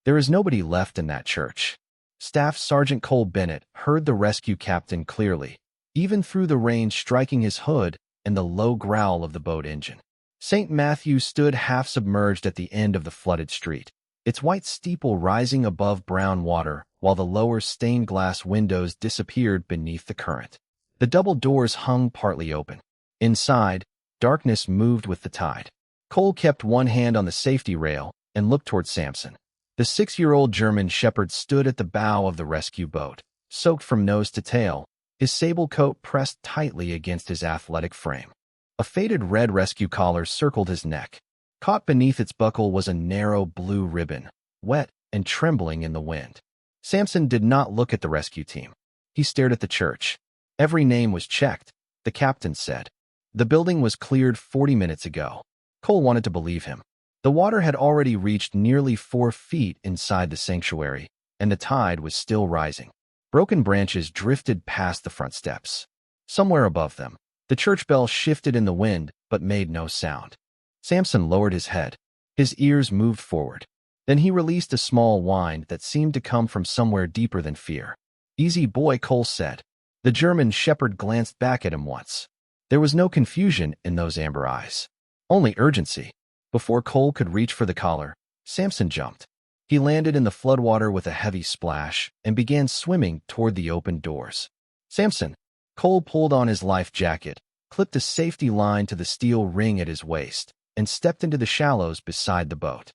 There is nobody left in that church. Staff Sergeant Cole Bennett heard the rescue captain clearly, even through the rain striking his hood and the low growl of the boat engine. St. Matthew stood half-submerged at the end of the flooded street, its white steeple rising above brown water while the lower stained-glass windows disappeared beneath the current. The double doors hung partly open. Inside, darkness moved with the tide. Cole kept one hand on the safety rail and looked toward Samson. The 6-year-old German shepherd stood at the bow of the rescue boat, soaked from nose to tail, his sable coat pressed tightly against his athletic frame. A faded red rescue collar circled his neck. Caught beneath its buckle was a narrow blue ribbon, wet and trembling in the wind. Samson did not look at the rescue team. He stared at the church. Every name was checked, the captain said. The building was cleared 40 minutes ago. Cole wanted to believe him. The water had already reached nearly 4 feet inside the sanctuary, and the tide was still rising. Broken branches drifted past the front steps. Somewhere above them, the church bell shifted in the wind but made no sound. Samson lowered his head. His ears moved forward. Then he released a small whine that seemed to come from somewhere deeper than fear. "Easy boy," Cole said. The German shepherd glanced back at him once. There was no confusion in those amber eyes, only urgency. Before Cole could reach for the collar, Samson jumped. He landed in the floodwater with a heavy splash and began swimming toward the open doors. "Samson!" Cole pulled on his life jacket, clipped a safety line to the steel ring at his waist, and stepped into the shallows beside the boat.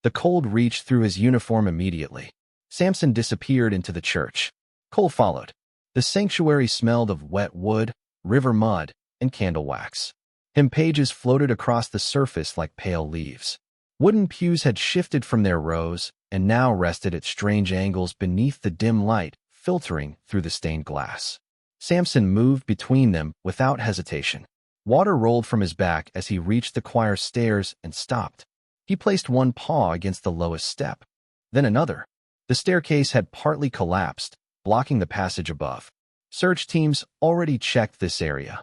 The cold reached through his uniform immediately. Samson disappeared into the church. Cole followed. The sanctuary smelled of wet wood, river mud, and candle wax. Hymn pages floated across the surface like pale leaves. Wooden pews had shifted from their rows and now rested at strange angles beneath the dim light filtering through the stained glass. Samson moved between them without hesitation. Water rolled from his back as he reached the choir stairs and stopped. He placed one paw against the lowest step, then another. The staircase had partly collapsed, blocking the passage above. Search teams already checked this area,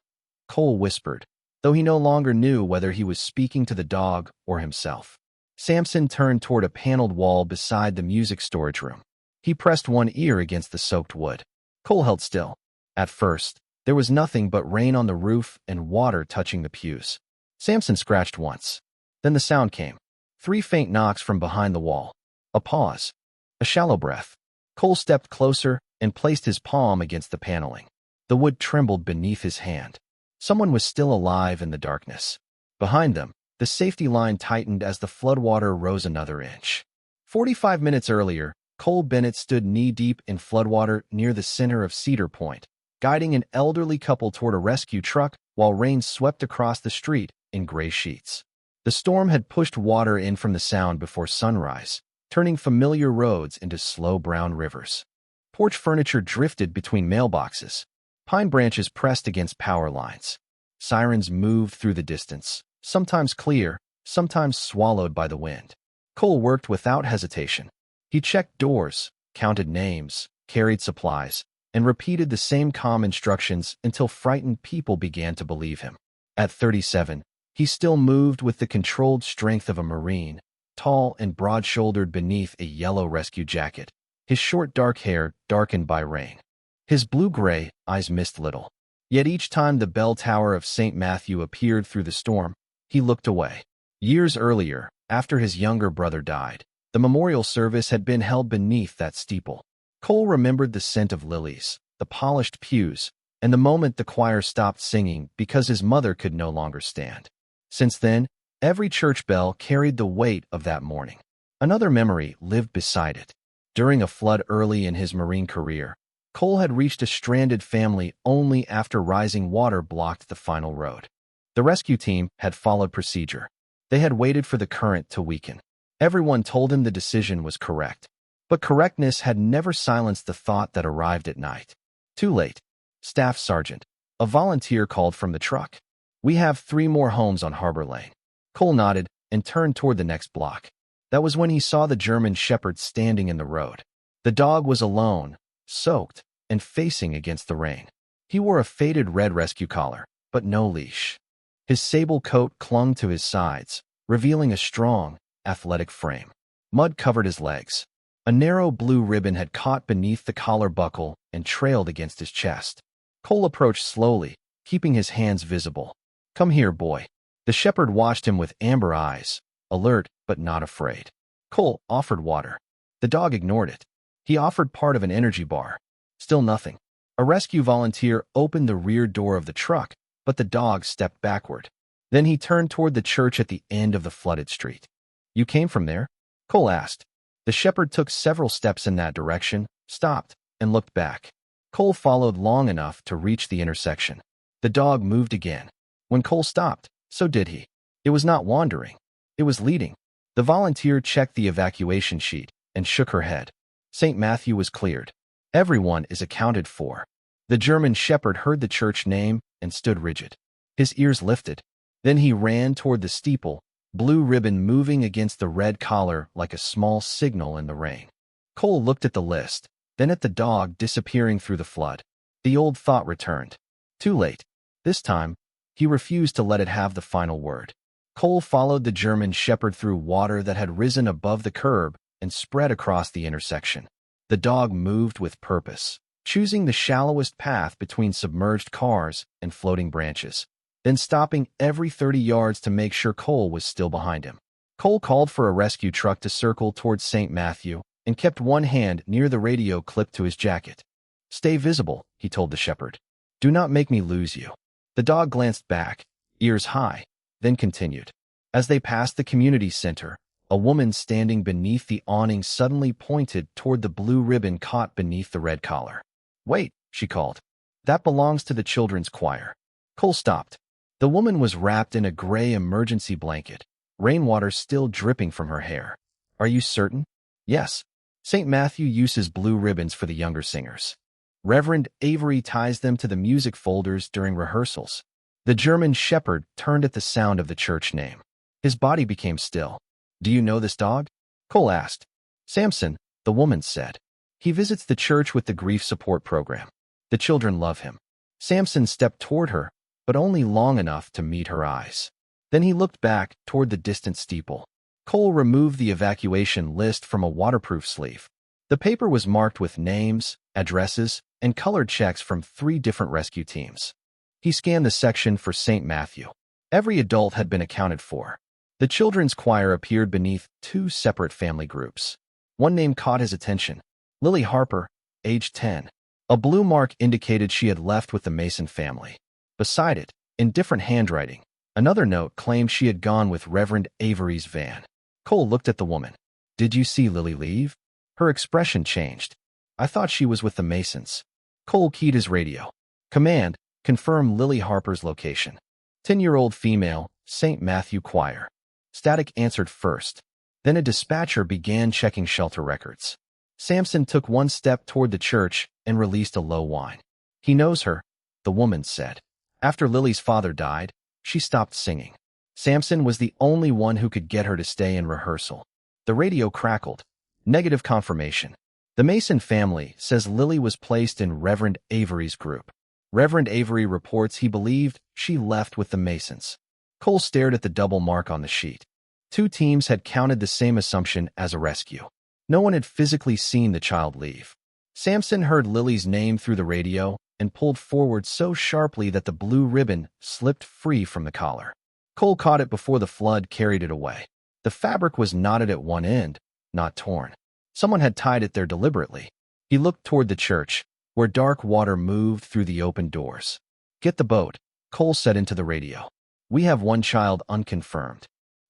Cole whispered, though he no longer knew whether he was speaking to the dog or himself. Samson turned toward a paneled wall beside the music storage room. He pressed one ear against the soaked wood. Cole held still. At first, there was nothing but rain on the roof and water touching the pews. Samson scratched once. Then the sound came. 3 faint knocks from behind the wall. A pause. A shallow breath. Cole stepped closer and placed his palm against the paneling. The wood trembled beneath his hand. Someone was still alive in the darkness. Behind them, the safety line tightened as the floodwater rose another inch. 45 minutes earlier, Cole Bennett stood knee-deep in floodwater near the center of Cedar Point, guiding an elderly couple toward a rescue truck while rain swept across the street in gray sheets. The storm had pushed water in from the Sound before sunrise, turning familiar roads into slow brown rivers. Porch furniture drifted between mailboxes. Pine branches pressed against power lines. Sirens moved through the distance, sometimes clear, sometimes swallowed by the wind. Cole worked without hesitation. He checked doors, counted names, carried supplies, and repeated the same calm instructions until frightened people began to believe him. At 37, he still moved with the controlled strength of a Marine, tall and broad-shouldered beneath a yellow rescue jacket, his short dark hair darkened by rain. His blue-gray eyes missed little. Yet each time the bell tower of St. Matthew appeared through the storm, he looked away. Years earlier, after his younger brother died, the memorial service had been held beneath that steeple. Cole remembered the scent of lilies, the polished pews, and the moment the choir stopped singing because his mother could no longer stand. Since then, every church bell carried the weight of that morning. Another memory lived beside it. During a flood early in his Marine career, Cole had reached a stranded family only after rising water blocked the final road. The rescue team had followed procedure. They had waited for the current to weaken. Everyone told him the decision was correct. But correctness had never silenced the thought that arrived at night. Too late. Staff Sergeant, a volunteer, called from the truck. "We have 3 more homes on Harbor Lane." Cole nodded and turned toward the next block. That was when he saw the German shepherd standing in the road. The dog was alone, soaked, and facing against the rain. He wore a faded red rescue collar, but no leash. His sable coat clung to his sides, revealing a strong, athletic frame. Mud covered his legs. A narrow blue ribbon had caught beneath the collar buckle and trailed against his chest. Cole approached slowly, keeping his hands visible. "Come here, boy." The shepherd watched him with amber eyes, alert but not afraid. Cole offered water. The dog ignored it. He offered part of an energy bar. Still nothing. A rescue volunteer opened the rear door of the truck, but the dog stepped backward. Then he turned toward the church at the end of the flooded street. "You came from there?" Cole asked. The shepherd took several steps in that direction, stopped, and looked back. Cole followed long enough to reach the intersection. The dog moved again. When Cole stopped, so did he. It was not wandering. It was leading. The volunteer checked the evacuation sheet and shook her head. St. Matthew was cleared. Everyone is accounted for. The German shepherd heard the church name and stood rigid. His ears lifted. Then he ran toward the steeple, blue ribbon moving against the red collar like a small signal in the rain. Cole looked at the list, then at the dog disappearing through the flood. The old thought returned. Too late. This time, he refused to let it have the final word. Cole followed the German shepherd through water that had risen above the curb and spread across the intersection. The dog moved with purpose, choosing the shallowest path between submerged cars and floating branches, then stopping every 30 yards to make sure Cole was still behind him. Cole called for a rescue truck to circle towards St. Matthew and kept one hand near the radio clipped to his jacket. "Stay visible," he told the shepherd. "Do not make me lose you." The dog glanced back, ears high, then continued. As they passed the community center, a woman standing beneath the awning suddenly pointed toward the blue ribbon caught beneath the red collar. "Wait," she called. "That belongs to the children's choir." Cole stopped. The woman was wrapped in a gray emergency blanket, rainwater still dripping from her hair. "Are you certain?" "Yes. St. Matthew uses blue ribbons for the younger singers. Reverend Avery ties them to the music folders during rehearsals." The German shepherd turned at the sound of the church name. His body became still. "Do you know this dog?" Cole asked. "Samson," the woman said. "He visits the church with the grief support program. The children love him." Samson stepped toward her, but only long enough to meet her eyes. Then he looked back toward the distant steeple. Cole removed the evacuation list from a waterproof sleeve. The paper was marked with names, addresses, and colored checks from 3 different rescue teams. He scanned the section for St. Matthew. Every adult had been accounted for. The children's choir appeared beneath 2 separate family groups. One name caught his attention: Lily Harper, age 10. A blue mark indicated she had left with the Mason family. Beside it, in different handwriting, another note claimed she had gone with Reverend Avery's van. Cole looked at the woman. "Did you see Lily leave?" Her expression changed. "I thought she was with the Masons." Cole keyed his radio. "Command, confirm Lily Harper's location. 10-year-old female, St. Matthew Choir." Static answered first. Then a dispatcher began checking shelter records. Samson took one step toward the church and released a low whine. "He knows her," the woman said. "After Lily's father died, she stopped singing. Samson was the only one who could get her to stay in rehearsal." The radio crackled. Negative confirmation. "The Mason family says Lily was placed in Reverend Avery's group. Reverend Avery reports he believed she left with the Masons." Cole stared at the double mark on the sheet. 2 teams had counted the same assumption as a rescue. No one had physically seen the child leave. Samson heard Lily's name through the radio and pulled forward so sharply that the blue ribbon slipped free from the collar. Cole caught it before the flood carried it away. The fabric was knotted at one end, not torn. Someone had tied it there deliberately. He looked toward the church, where dark water moved through the open doors. "Get the boat," Cole said into the radio. "We have one child unconfirmed."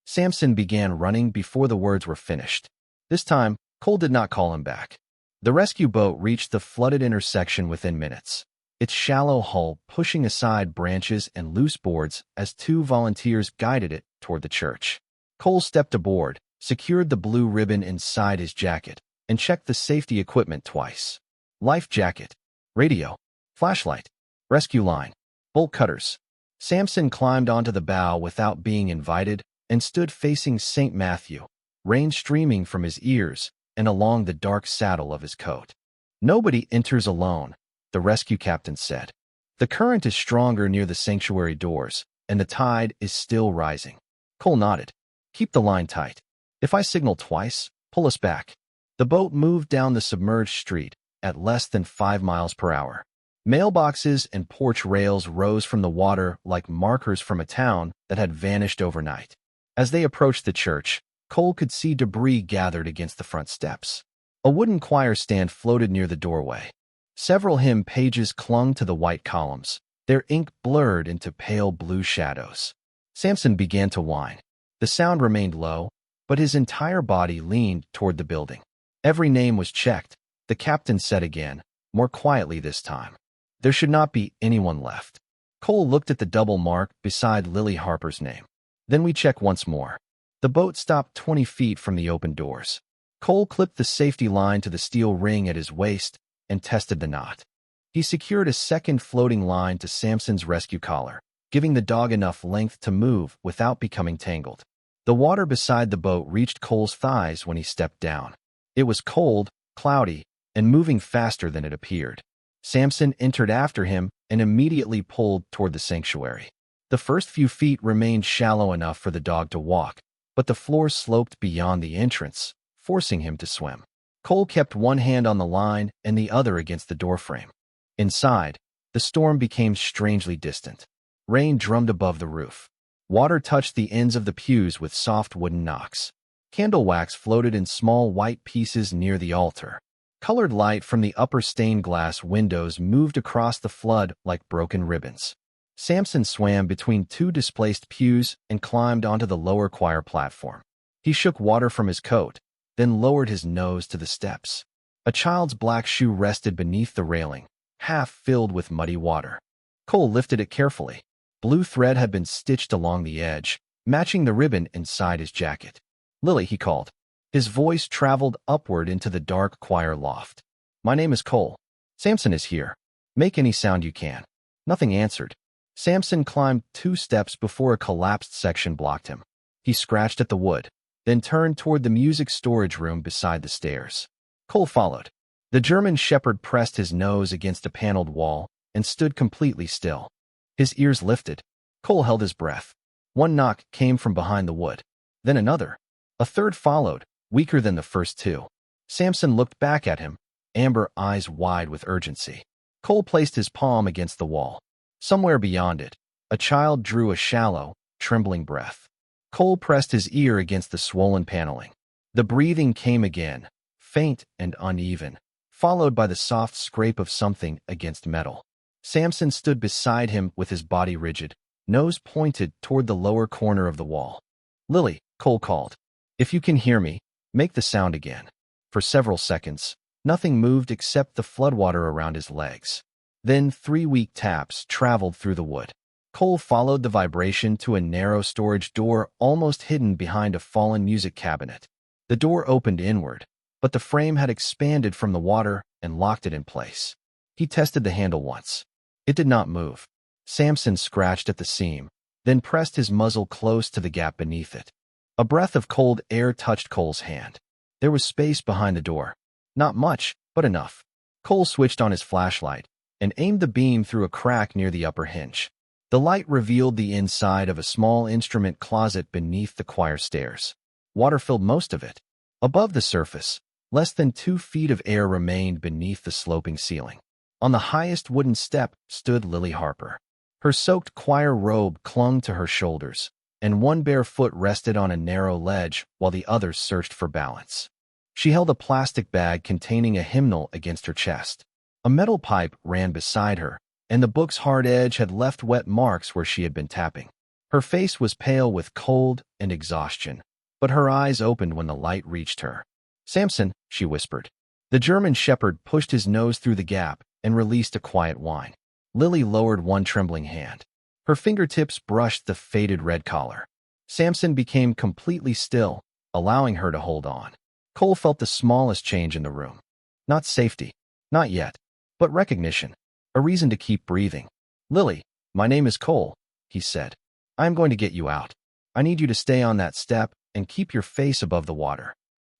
Samson began running before the words were finished. This time, Cole did not call him back. The rescue boat reached the flooded intersection within minutes, its shallow hull pushing aside branches and loose boards as 2 volunteers guided it toward the church. Cole stepped aboard, secured the blue ribbon inside his jacket, and checked the safety equipment twice. Life jacket, radio, flashlight, rescue line, bolt cutters. Samson climbed onto the bow without being invited and stood facing St. Matthew, rain streaming from his ears and along the dark saddle of his coat. "Nobody enters alone," the rescue captain said. "The current is stronger near the sanctuary doors, and the tide is still rising." Cole nodded. "Keep the line tight. If I signal twice, pull us back." The boat moved down the submerged street at less than 5 miles per hour. Mailboxes and porch rails rose from the water like markers from a town that had vanished overnight. As they approached the church, Cole could see debris gathered against the front steps. A wooden choir stand floated near the doorway. Several hymn pages clung to the white columns, their ink blurred into pale blue shadows. Samson began to whine. The sound remained low, but his entire body leaned toward the building. Every name was checked, the captain said again, more quietly this time. There should not be anyone left. Cole looked at the double mark beside Lily Harper's name. Then we check once more. The boat stopped 20 feet from the open doors. Cole clipped the safety line to the steel ring at his waist and tested the knot. He secured a second floating line to Samson's rescue collar, giving the dog enough length to move without becoming tangled. The water beside the boat reached Cole's thighs when he stepped down. It was cold, cloudy, and moving faster than it appeared. Samson entered after him and immediately pulled toward the sanctuary. The first few feet remained shallow enough for the dog to walk, but the floor sloped beyond the entrance, forcing him to swim. Cole kept one hand on the line and the other against the doorframe. Inside, the storm became strangely distant. Rain drummed above the roof. Water touched the ends of the pews with soft wooden knocks. Candle wax floated in small white pieces near the altar. Colored light from the upper stained glass windows moved across the flood like broken ribbons. Samson swam between two displaced pews and climbed onto the lower choir platform. He shook water from his coat, then lowered his nose to the steps. A child's black shoe rested beneath the railing, half filled with muddy water. Cole lifted it carefully. Blue thread had been stitched along the edge, matching the ribbon inside his jacket. "Lily," he called. His voice traveled upward into the dark choir loft. "My name is Cole. Samson is here. Make any sound you can." Nothing answered. Samson climbed 2 steps before a collapsed section blocked him. He scratched at the wood, then turned toward the music storage room beside the stairs. Cole followed. The German shepherd pressed his nose against a paneled wall and stood completely still. His ears lifted. Cole held his breath. One knock came from behind the wood. Then another. A third followed, weaker than the first 2. Samson looked back at him, amber eyes wide with urgency. Cole placed his palm against the wall. Somewhere beyond it, a child drew a shallow, trembling breath. Cole pressed his ear against the swollen paneling. The breathing came again, faint and uneven, followed by the soft scrape of something against metal. Samson stood beside him with his body rigid, nose pointed toward the lower corner of the wall. "Lily," Cole called. "If you can hear me, make the sound again." For several seconds, nothing moved except the floodwater around his legs. Then 3 weak taps traveled through the wood. Cole followed the vibration to a narrow storage door almost hidden behind a fallen music cabinet. The door opened inward, but the frame had expanded from the water and locked it in place. He tested the handle once. It did not move. Samson scratched at the seam, then pressed his muzzle close to the gap beneath it. A breath of cold air touched Cole's hand. There was space behind the door. Not much, but enough. Cole switched on his flashlight and aimed the beam through a crack near the upper hinge. The light revealed the inside of a small instrument closet beneath the choir stairs. Water filled most of it. Above the surface, less than 2 feet of air remained beneath the sloping ceiling. On the highest wooden step stood Lily Harper. Her soaked choir robe clung to her shoulders, and one bare foot rested on a narrow ledge while the others searched for balance. She held a plastic bag containing a hymnal against her chest. A metal pipe ran beside her, and the book's hard edge had left wet marks where she had been tapping. Her face was pale with cold and exhaustion, but her eyes opened when the light reached her. "Samson," she whispered. The German shepherd pushed his nose through the gap and released a quiet whine. Lily lowered one trembling hand. Her fingertips brushed the faded red collar. Samson became completely still, allowing her to hold on. Cole felt the smallest change in the room. Not safety. Not yet. But recognition. A reason to keep breathing. "Lily, my name is Cole," he said. "I am going to get you out. I need you to stay on that step and keep your face above the water."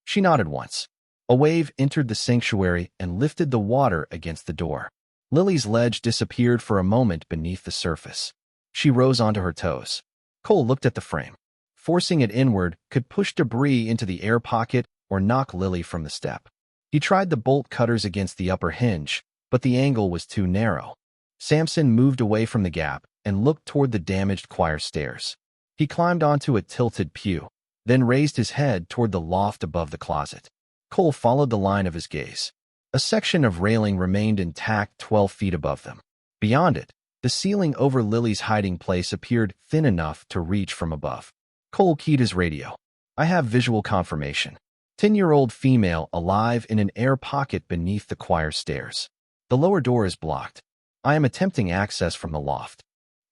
She nodded once. A wave entered the sanctuary and lifted the water against the door. Lily's ledge disappeared for a moment beneath the surface. She rose onto her toes. Cole looked at the frame. Forcing it inward could push debris into the air pocket or knock Lily from the step. He tried the bolt cutters against the upper hinge, but the angle was too narrow. Samson moved away from the gap and looked toward the damaged choir stairs. He climbed onto a tilted pew, then raised his head toward the loft above the closet. Cole followed the line of his gaze. A section of railing remained intact 12 feet above them. Beyond it, the ceiling over Lily's hiding place appeared thin enough to reach from above. Cole keyed his radio. I have visual confirmation. 10-year-old female alive in an air pocket beneath the choir stairs. The lower door is blocked. I am attempting access from the loft.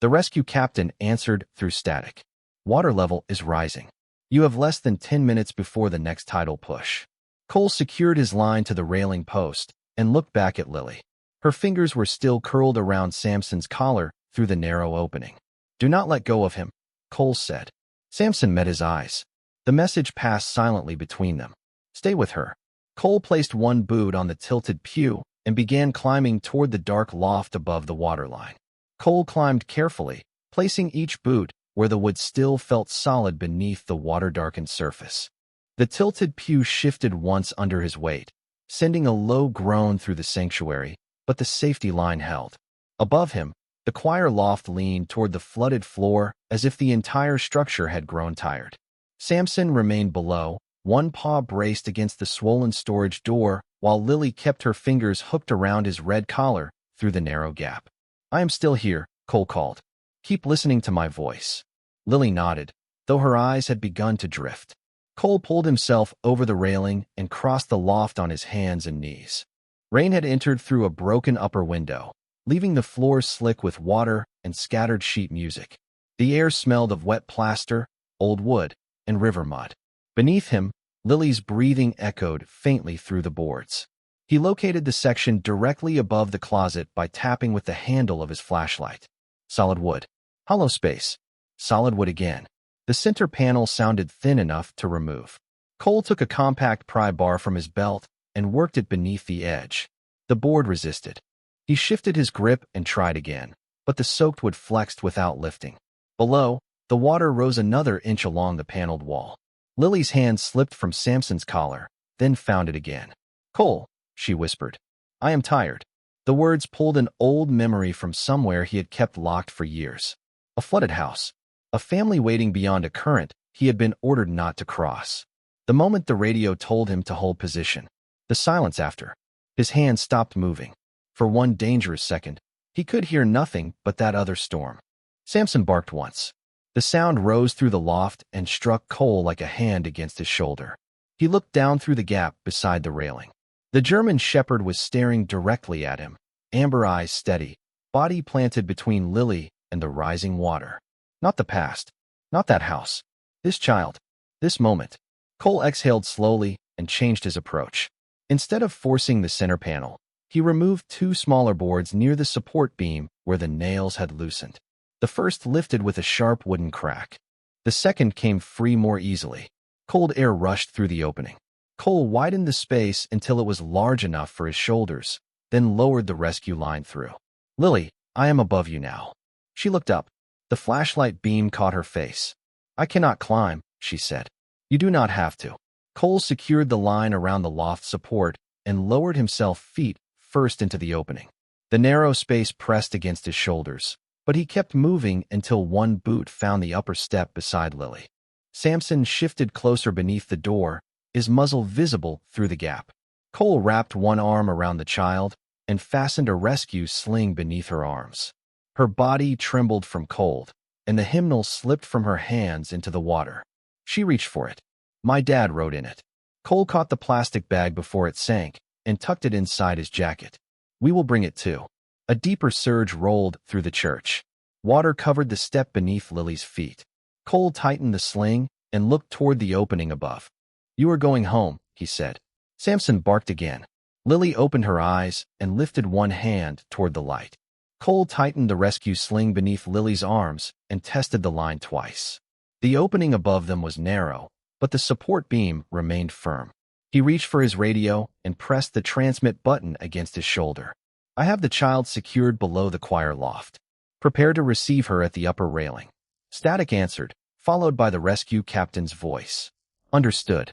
The rescue captain answered through static. Water level is rising. You have less than 10 minutes before the next tidal push. Cole secured his line to the railing post and looked back at Lily. Her fingers were still curled around Samson's collar through the narrow opening. Do not let go of him, Cole said. Samson met his eyes. The message passed silently between them. Stay with her. Cole placed one boot on the tilted pew and began climbing toward the dark loft above the waterline. Cole climbed carefully, placing each boot where the wood still felt solid beneath the water-darkened surface. The tilted pew shifted once under his weight, sending a low groan through the sanctuary, but the safety line held. Above him, the choir loft leaned toward the flooded floor as if the entire structure had grown tired. Samson remained below, one paw braced against the swollen storage door, while Lily kept her fingers hooked around his red collar through the narrow gap. I am still here, Cole called. Keep listening to my voice. Lily nodded, though her eyes had begun to drift. Cole pulled himself over the railing and crossed the loft on his hands and knees. Rain had entered through a broken upper window, leaving the floor slick with water and scattered sheet music. The air smelled of wet plaster, old wood, and river mud. Beneath him, Lily's breathing echoed faintly through the boards. He located the section directly above the closet by tapping with the handle of his flashlight. Solid wood. Hollow space. Solid wood again. The center panel sounded thin enough to remove. Cole took a compact pry bar from his belt and worked it beneath the edge. The board resisted. He shifted his grip and tried again, but the soaked wood flexed without lifting. Below, the water rose another inch along the paneled wall. Lily's hand slipped from Samson's collar, then found it again. Cole, she whispered. I am tired. The words pulled an old memory from somewhere he had kept locked for years. A flooded house. A family waiting beyond a current he had been ordered not to cross. The moment the radio told him to hold position. The silence after. His hand stopped moving. For one dangerous second, he could hear nothing but that other storm. Samson barked once. The sound rose through the loft and struck Cole like a hand against his shoulder. He looked down through the gap beside the railing. The German shepherd was staring directly at him, amber eyes steady, body planted between Lily and the rising water. Not the past. Not that house. This child. This moment. Cole exhaled slowly and changed his approach. Instead of forcing the center panel, he removed two smaller boards near the support beam where the nails had loosened. The first lifted with a sharp wooden crack. The second came free more easily. Cold air rushed through the opening. Cole widened the space until it was large enough for his shoulders, then lowered the rescue line through. Lily, I am above you now. She looked up. The flashlight beam caught her face. I cannot climb, she said. You do not have to. Cole secured the line around the loft support and lowered himself feet first into the opening. The narrow space pressed against his shoulders, but he kept moving until one boot found the upper step beside Lily. Samson shifted closer beneath the door, his muzzle visible through the gap. Cole wrapped one arm around the child and fastened a rescue sling beneath her arms. Her body trembled from cold, and the hymnal slipped from her hands into the water. She reached for it. My dad wrote in it. Cole caught the plastic bag before it sank and tucked it inside his jacket. We will bring it too. A deeper surge rolled through the church. Water covered the step beneath Lily's feet. Cole tightened the sling and looked toward the opening above. You are going home, he said. Samson barked again. Lily opened her eyes and lifted one hand toward the light. Cole tightened the rescue sling beneath Lily's arms and tested the line twice. The opening above them was narrow, but the support beam remained firm. He reached for his radio and pressed the transmit button against his shoulder. I have the child secured below the choir loft. Prepare to receive her at the upper railing. Static answered, followed by the rescue captain's voice. Understood.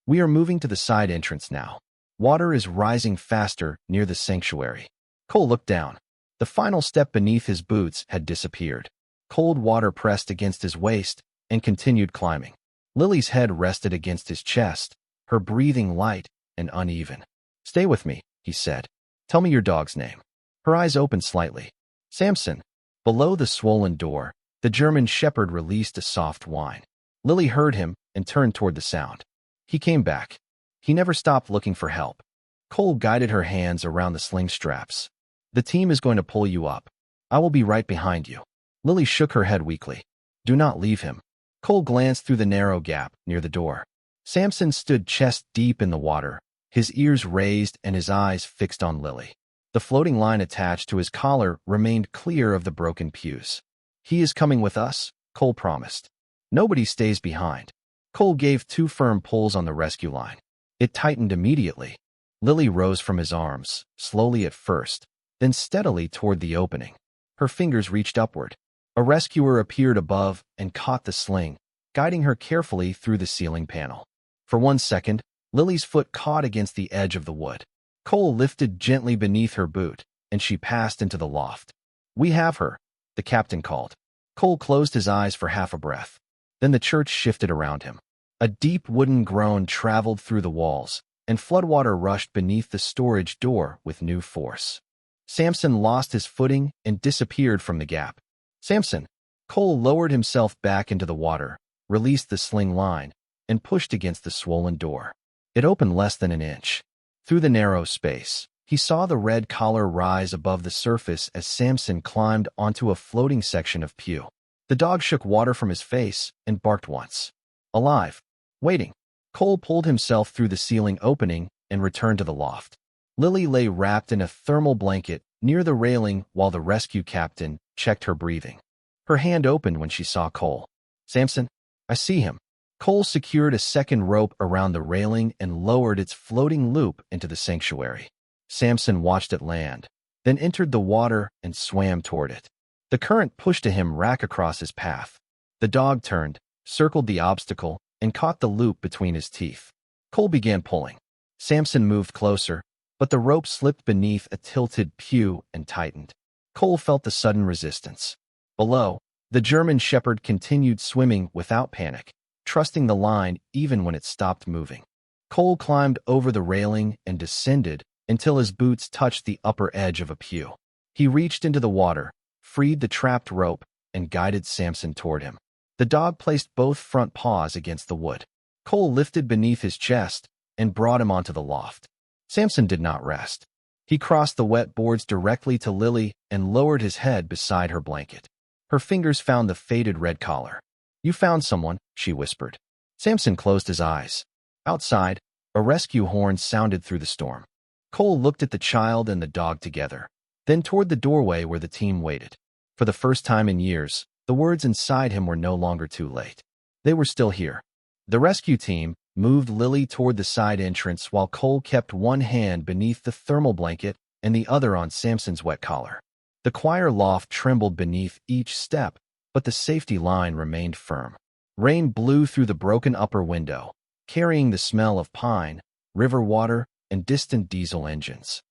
We are moving to the side entrance now. Water is rising faster near the sanctuary. Cole looked down. The final step beneath his boots had disappeared. Cold water pressed against his waist and continued climbing. Lily's head rested against his chest, her breathing light and uneven. "Stay with me," he said. "Tell me your dog's name." Her eyes opened slightly. "Samson." Below the swollen door, the German shepherd released a soft whine. Lily heard him and turned toward the sound. He came back. He never stopped looking for help. Cole guided her hands around the sling straps. "The team is going to pull you up. I will be right behind you." Lily shook her head weakly. "Do not leave him." Cole glanced through the narrow gap near the door. Samson stood chest deep in the water, his ears raised and his eyes fixed on Lily. The floating line attached to his collar remained clear of the broken pews. "He is coming with us," Cole promised. "Nobody stays behind." Cole gave 2 firm pulls on the rescue line. It tightened immediately. Lily rose from his arms, slowly at first, then steadily toward the opening. Her fingers reached upward. A rescuer appeared above and caught the sling, guiding her carefully through the ceiling panel. For 1 second, Lily's foot caught against the edge of the wood. Cole lifted gently beneath her boot, and she passed into the loft. "We have her," the captain called. Cole closed his eyes for half a breath. Then the church shifted around him. A deep wooden groan traveled through the walls, and floodwater rushed beneath the storage door with new force. Samson lost his footing and disappeared from the gap. "Samson!" Cole lowered himself back into the water, released the sling line, and pushed against the swollen door. It opened less than an inch. Through the narrow space, he saw the red collar rise above the surface as Samson climbed onto a floating section of pew. The dog shook water from his face and barked once. Alive. Waiting. Cole pulled himself through the ceiling opening and returned to the loft. Lily lay wrapped in a thermal blanket near the railing while the rescue captain checked her breathing. Her hand opened when she saw Cole. "Samson, I see him." Cole secured a second rope around the railing and lowered its floating loop into the sanctuary. Samson watched it land, then entered the water and swam toward it. The current pushed him rack across his path. The dog turned, circled the obstacle, and caught the loop between his teeth. Cole began pulling. Samson moved closer, but the rope slipped beneath a tilted pew and tightened. Cole felt the sudden resistance. Below, the German shepherd continued swimming without panic, trusting the line even when it stopped moving. Cole climbed over the railing and descended until his boots touched the upper edge of a pew. He reached into the water, freed the trapped rope, and guided Samson toward him. The dog placed both front paws against the wood. Cole lifted beneath his chest and brought him onto the loft. Samson did not rest. He crossed the wet boards directly to Lily and lowered his head beside her blanket. Her fingers found the faded red collar. "You found someone," she whispered. Samson closed his eyes. Outside, a rescue horn sounded through the storm. Cole looked at the child and the dog together, then toward the doorway where the team waited. For the first time in years, the words inside him were no longer too late. They were still here. The rescue team moved Lily toward the side entrance while Cole kept one hand beneath the thermal blanket and the other on Samson's wet collar. The choir loft trembled beneath each step, but the safety line remained firm. Rain blew through the broken upper window, carrying the smell of pine, river water, and distant diesel engines.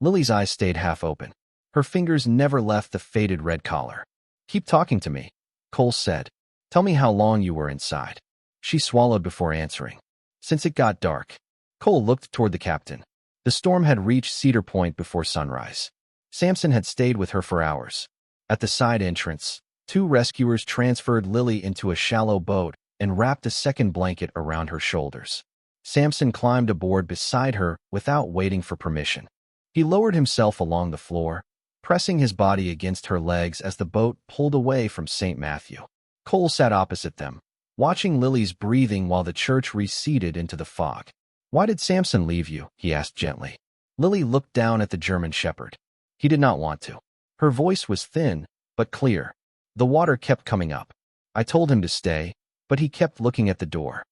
Lily's eyes stayed half open. Her fingers never left the faded red collar. "Keep talking to me," Cole said. "Tell me how long you were inside." She swallowed before answering. "Since it got dark." Cole looked toward the captain. The storm had reached Cedar Point before sunrise. Samson had stayed with her for hours. At the side entrance, 2 rescuers transferred Lily into a shallow boat and wrapped a second blanket around her shoulders. Samson climbed aboard beside her without waiting for permission. He lowered himself along the floor, pressing his body against her legs as the boat pulled away from St. Matthew. Cole sat opposite them, watching Lily's breathing while the church receded into the fog. "Why did Samson leave you?" he asked gently. Lily looked down at the German shepherd. "He did not want to." Her voice was thin, but clear. "The water kept coming up. I told him to stay, but he kept looking at the door."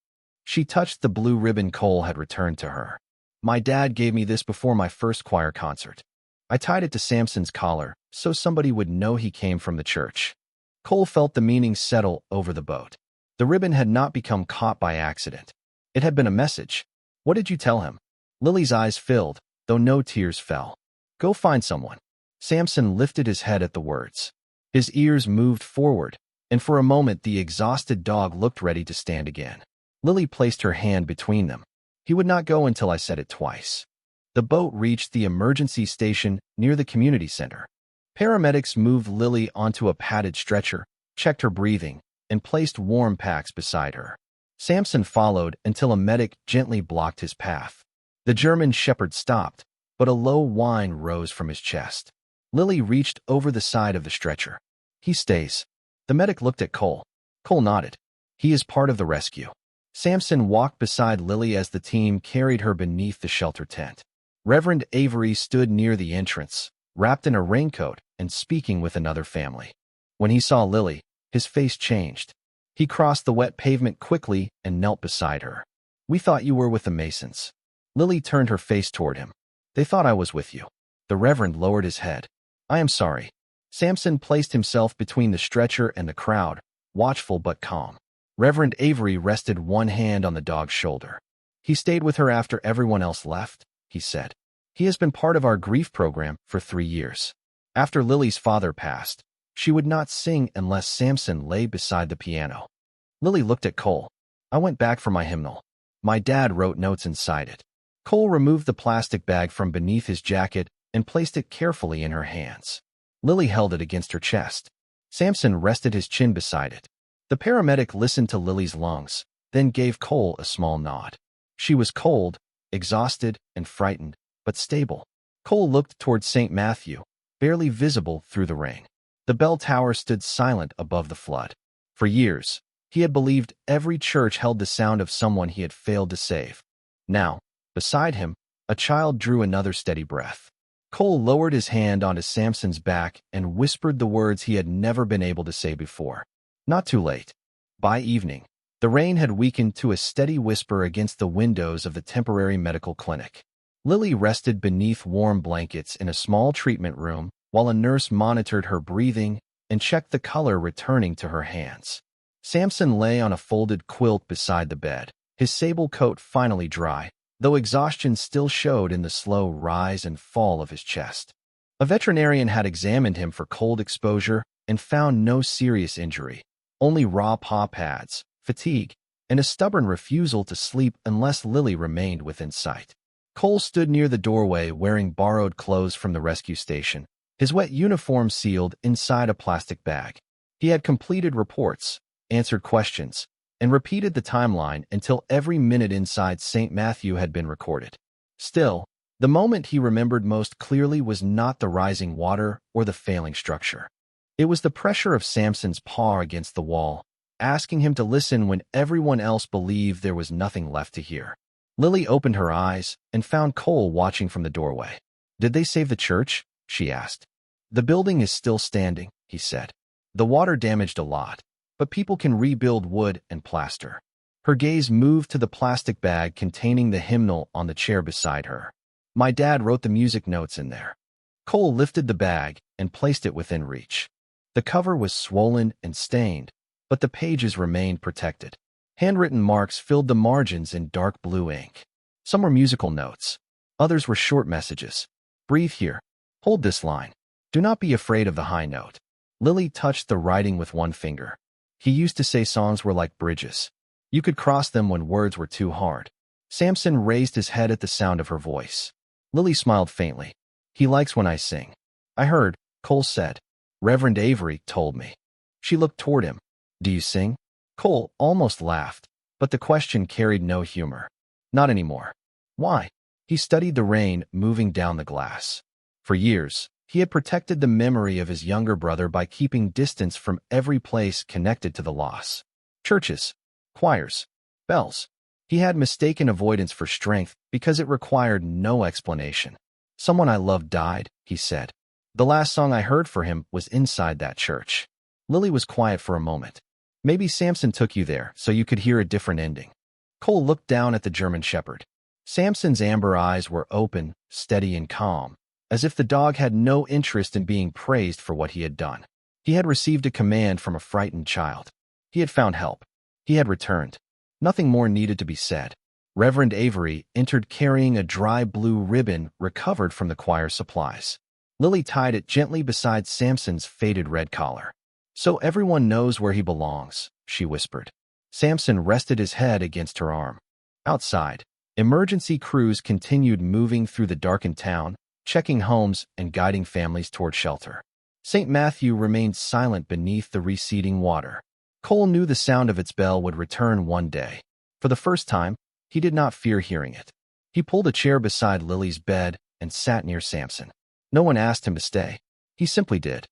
She touched the blue ribbon Cole had returned to her. "My dad gave me this before my first choir concert. I tied it to Samson's collar so somebody would know he came from the church." Cole felt the meaning settle over the boat. The ribbon had not become caught by accident. It had been a message, What did you tell him? Lily's eyes filled, though no tears fell. Go find someone. Samson lifted his head at the words. His ears moved forward, and for a moment the exhausted dog looked ready to stand again. Lily placed her hand between them. He would not go until I said it twice. The boat reached the emergency station near the community center. Paramedics moved Lily onto a padded stretcher, checked her breathing, and placed warm packs beside her. Samson followed until a medic gently blocked his path. The German shepherd stopped, but a low whine rose from his chest. Lily reached over the side of the stretcher. He stays. The medic looked at Cole. Cole nodded. He is part of the rescue. Samson walked beside Lily as the team carried her beneath the shelter tent. Reverend Avery stood near the entrance, wrapped in a raincoat and speaking with another family. When he saw Lily, his face changed. He crossed the wet pavement quickly and knelt beside her. We thought you were with the Masons. Lily turned her face toward him. They thought I was with you. The Reverend lowered his head. I am sorry. Samson placed himself between the stretcher and the crowd, watchful but calm. Reverend Avery rested one hand on the dog's shoulder. He stayed with her after everyone else left, he said. He has been part of our grief program for 3 years. After Lily's father passed, she would not sing unless Samson lay beside the piano. Lily looked at Cole. I went back for my hymnal. My dad wrote notes inside it. Cole removed the plastic bag from beneath his jacket and placed it carefully in her hands. Lily held it against her chest. Samson rested his chin beside it. The paramedic listened to Lily's lungs, then gave Cole a small nod. She was cold, exhausted, and frightened, but stable. Cole looked toward St. Matthew, barely visible through the rain. The bell tower stood silent above the flood. For years, he had believed every church held the sound of someone he had failed to save. Now, beside him, a child drew another steady breath. Cole lowered his hand onto Samson's back and whispered the words he had never been able to say before. Not too late. By evening, the rain had weakened to a steady whisper against the windows of the temporary medical clinic. Lily rested beneath warm blankets in a small treatment room while a nurse monitored her breathing and checked the color returning to her hands. Samson lay on a folded quilt beside the bed, his sable coat finally dry, though exhaustion still showed in the slow rise and fall of his chest. A veterinarian had examined him for cold exposure and found no serious injury, only raw paw pads, fatigue, and a stubborn refusal to sleep unless Lily remained within sight. Cole stood near the doorway wearing borrowed clothes from the rescue station, his wet uniform sealed inside a plastic bag. He had completed reports, answered questions, and repeated the timeline until every minute inside St. Matthew had been recorded. Still, the moment he remembered most clearly was not the rising water or the failing structure. It was the pressure of Samson's paw against the wall, asking him to listen when everyone else believed there was nothing left to hear. Lily opened her eyes and found Cole watching from the doorway. Did they save the church? She asked. The building is still standing, he said. The water damaged a lot, but people can rebuild wood and plaster. Her gaze moved to the plastic bag containing the hymnal on the chair beside her. My dad wrote the music notes in there. Cole lifted the bag and placed it within reach. The cover was swollen and stained, but the pages remained protected. Handwritten marks filled the margins in dark blue ink. Some were musical notes. Others were short messages. Breathe here. Hold this line. Do not be afraid of the high note. Lily touched the writing with one finger. He used to say songs were like bridges. You could cross them when words were too hard. Samson raised his head at the sound of her voice. Lily smiled faintly. He likes when I sing. I heard, Cole said. Reverend Avery told me. She looked toward him. Do you sing? Cole almost laughed, but the question carried no humor. Not anymore. Why? He studied the rain moving down the glass. For years, he had protected the memory of his younger brother by keeping distance from every place connected to the loss. Churches, choirs, bells. He had mistaken avoidance for strength because it required no explanation. Someone I loved died, he said. The last song I heard for him was inside that church. Lily was quiet for a moment. Maybe Samson took you there so you could hear a different ending. Cole looked down at the German shepherd. Samson's amber eyes were open, steady and calm, as if the dog had no interest in being praised for what he had done. He had received a command from a frightened child. He had found help. He had returned. Nothing more needed to be said. Reverend Avery entered carrying a dry blue ribbon recovered from the choir's supplies. Lily tied it gently beside Samson's faded red collar. "So everyone knows where he belongs," she whispered. Samson rested his head against her arm. Outside, emergency crews continued moving through the darkened town, checking homes and guiding families toward shelter. St. Matthew remained silent beneath the receding water. Cole knew the sound of its bell would return one day. For the first time, he did not fear hearing it. He pulled a chair beside Lily's bed and sat near Samson. No one asked him to stay. He simply did.